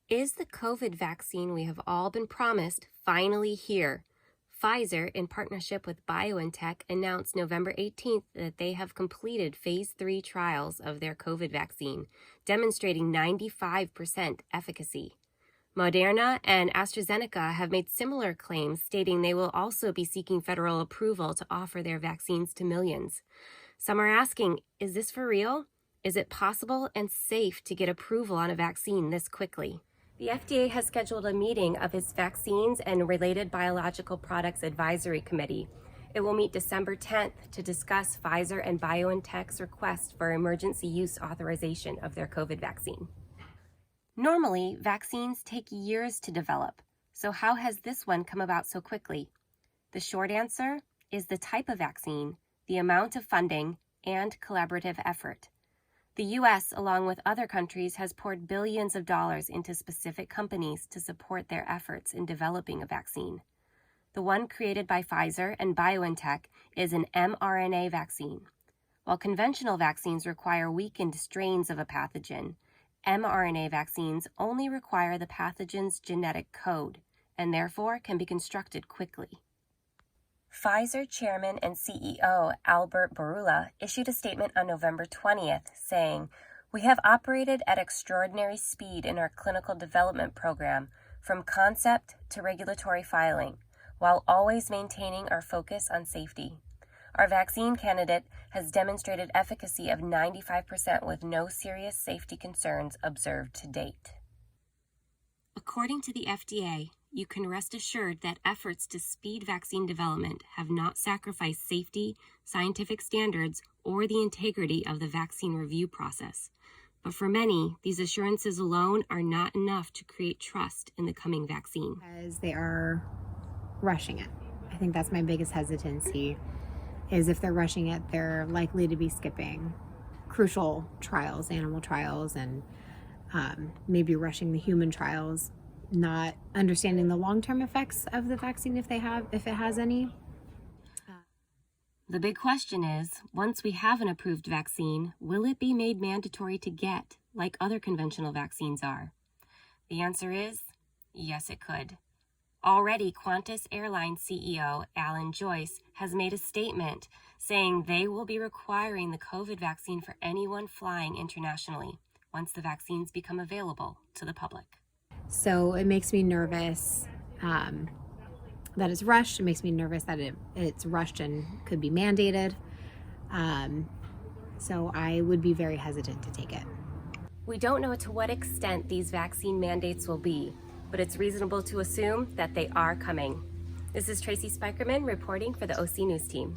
Is the COVID vaccine we have all been promised finally here? Pfizer, in partnership with BioNTech, announced November 18th that they have completed phase 3 trials of their COVID vaccine, demonstrating 95% efficacy. Moderna and Astrazeneca have made similar claims, stating they will also be seeking federal approval to offer their vaccines to millions. Some are asking, is this for real? Is it possible and safe to get approval on a vaccine this quickly? The FDA has scheduled a meeting of its Vaccines and Related Biological Products Advisory Committee. It will meet December 10th to discuss Pfizer and BioNTech's request for emergency use authorization of their COVID vaccine. Normally, vaccines take years to develop, so how has this one come about so quickly? The short answer is the type of vaccine, the amount of funding, and collaborative effort. The U.S., along with other countries, has poured billions of dollars into specific companies to support their efforts in developing a vaccine. The one created by Pfizer and BioNTech is an mRNA vaccine. While conventional vaccines require weakened strains of a pathogen, mRNA vaccines only require the pathogen's genetic code and therefore can be constructed quickly. Pfizer Chairman and CEO Albert Bourla issued a statement on November 20th saying, "We have operated at extraordinary speed in our clinical development program from concept to regulatory filing, while always maintaining our focus on safety. Our vaccine candidate has demonstrated efficacy of 95% with no serious safety concerns observed to date." According to the FDA, you can rest assured that efforts to speed vaccine development have not sacrificed safety, scientific standards, or the integrity of the vaccine review process. But for many, these assurances alone are not enough to create trust in the coming vaccine. Because they are rushing it. I think that's my biggest hesitancy, is if they're rushing it, they're likely to be skipping crucial trials, animal trials, and maybe rushing the human trials, not understanding the long-term effects of the vaccine if it has any. The big question is, once we have an approved vaccine, will it be made mandatory to get, like other conventional vaccines are? The answer is, yes, it could. Already, Qantas Airlines CEO Alan Joyce has made a statement saying they will be requiring the COVID vaccine for anyone flying internationally once the vaccines become available to the public. So it makes me nervous that it's rushed. It makes me nervous that it's rushed and could be mandated. So I would be very hesitant to take it. We don't know to what extent these vaccine mandates will be, but it's reasonable to assume that they are coming. This is Tracy Spykerman reporting for the OC News Team.